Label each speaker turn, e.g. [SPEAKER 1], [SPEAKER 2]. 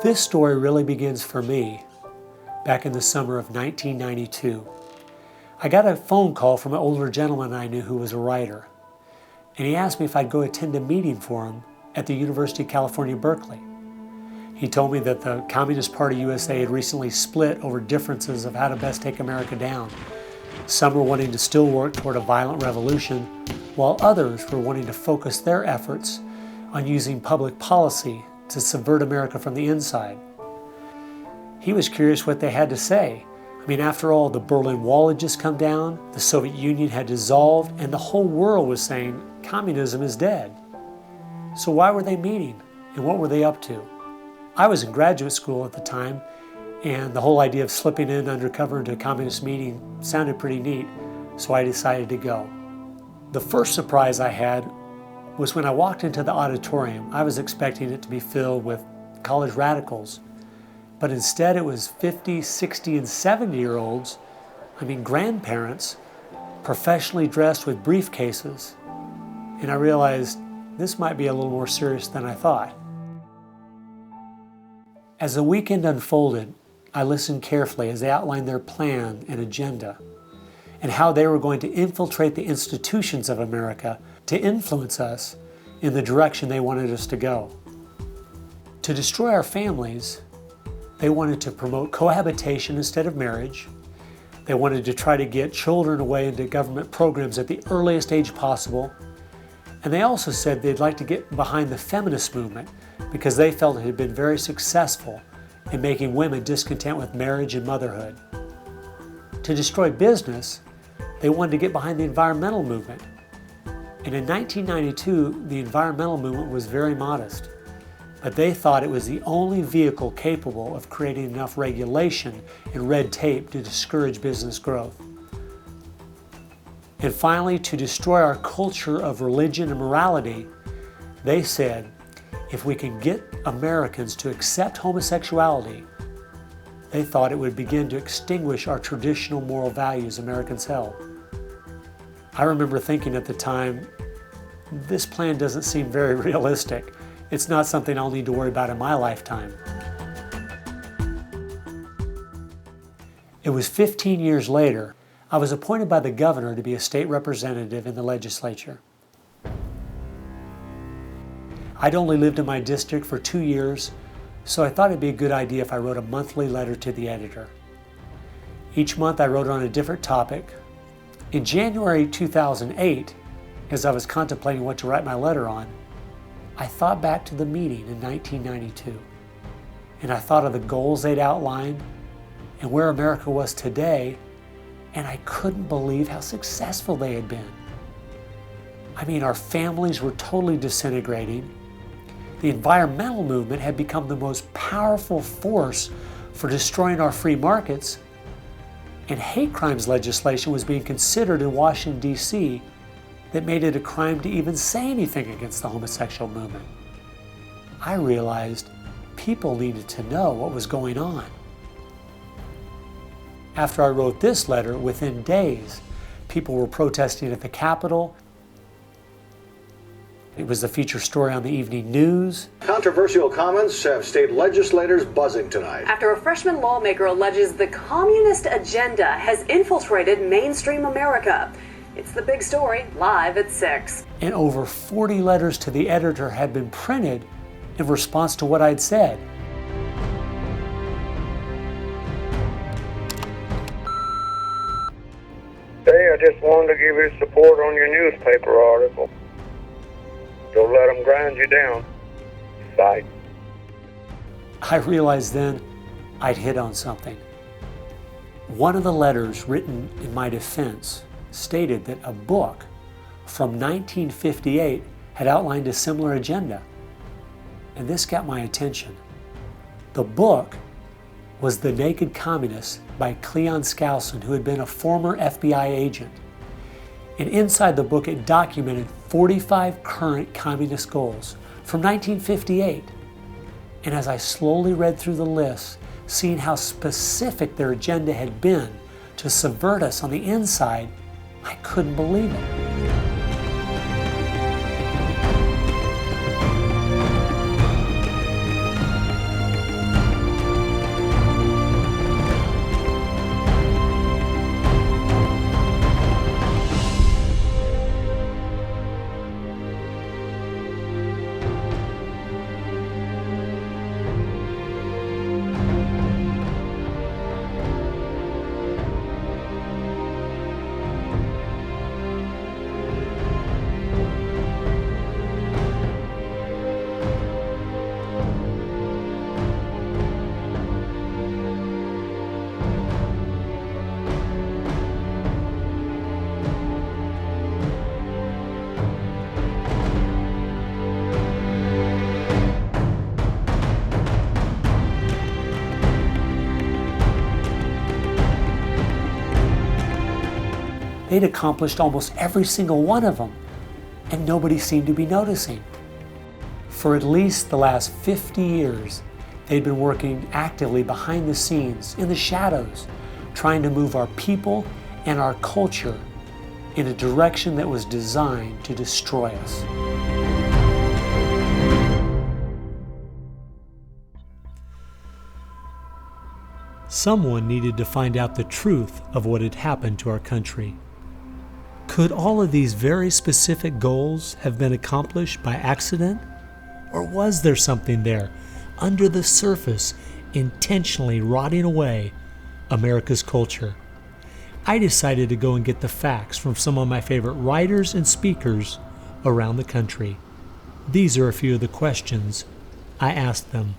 [SPEAKER 1] This story really begins for me back in the summer of 1992. I got a phone call from an older gentleman I knew who was a writer, and he asked me if I'd go attend a meeting for him at the University of California, Berkeley. He told me that the Communist Party USA had recently split over differences of how to best take America down. Some were wanting to still work toward a violent revolution, while others were wanting to focus their efforts on using public policy to subvert America from the inside. He was curious what they had to say. I mean, after all, the Berlin Wall had just come down, the Soviet Union had dissolved, and the whole world was saying communism is dead. So why were they meeting, and what were they up to? I was in graduate school at the time, and the whole idea of slipping in undercover into a communist meeting sounded pretty neat, so I decided to go. The first surprise I had was when I walked into the auditorium. I was expecting it to be filled with college radicals, but instead it was 50, 60, and 70-year-olds, grandparents, professionally dressed with briefcases. And I realized this might be a little more serious than I thought. As the weekend unfolded, I listened carefully as they outlined their plan and agenda and how they were going to infiltrate the institutions of America to influence us in the direction they wanted us to go. To destroy our families, they wanted to promote cohabitation instead of marriage. They wanted to try to get children away into government programs at the earliest age possible. And they also said they'd like to get behind the feminist movement because they felt it had been very successful in making women discontent with marriage and motherhood. To destroy business, they wanted to get behind the environmental movement. And in 1992, the environmental movement was very modest, but they thought it was the only vehicle capable of creating enough regulation and red tape to discourage business growth. And finally, to destroy our culture of religion and morality, they said, if we can get Americans to accept homosexuality, they thought it would begin to extinguish our traditional moral values Americans held. I remember thinking at the time, this plan doesn't seem very realistic. It's not something I'll need to worry about in my lifetime. It was 15 years later, I was appointed by the governor to be a state representative in the legislature. I'd only lived in my district for 2 years, so I thought it'd be a good idea if I wrote a monthly letter to the editor. Each month I wrote on a different topic. In January 2008, as I was contemplating what to write my letter on, I thought back to the meeting in 1992, and I thought of the goals they'd outlined and where America was today, and I couldn't believe how successful they had been. Our families were totally disintegrating. The environmental movement had become the most powerful force for destroying our free markets, and hate crimes legislation was being considered in Washington, D.C. that made it a crime to even say anything against the homosexual movement. I realized people needed to know what was going on. After I wrote this letter, within days, people were protesting at the Capitol. It was the feature story on the evening news.
[SPEAKER 2] Controversial comments have state legislators buzzing tonight.
[SPEAKER 3] After a freshman lawmaker alleges the communist agenda has infiltrated mainstream America. It's the big story, live at 6.
[SPEAKER 1] And over 40 letters to the editor had been printed in response to what I'd said.
[SPEAKER 4] Hey, I just wanted to give you support on your newspaper article. Don't let them grind you down. Bye.
[SPEAKER 1] I realized then I'd hit on something. One of the letters written in my defense stated that a book from 1958 had outlined a similar agenda. And this got my attention. The book was The Naked Communist by Cleon Skousen, who had been a former FBI agent. And inside the book, it documented 45 current communist goals from 1958. And as I slowly read through the list, seeing how specific their agenda had been to subvert us on the inside, I couldn't believe it. They'd accomplished almost every single one of them, and nobody seemed to be noticing. For at least the last 50 years, they'd been working actively behind the scenes, in the shadows, trying to move our people and our culture in a direction that was designed to destroy us. Someone needed to find out the truth of what had happened to our country. Could all of these very specific goals have been accomplished by accident? Or was there something there, under the surface, intentionally rotting away America's culture? I decided to go and get the facts from some of my favorite writers and speakers around the country. These are a few of the questions I asked them.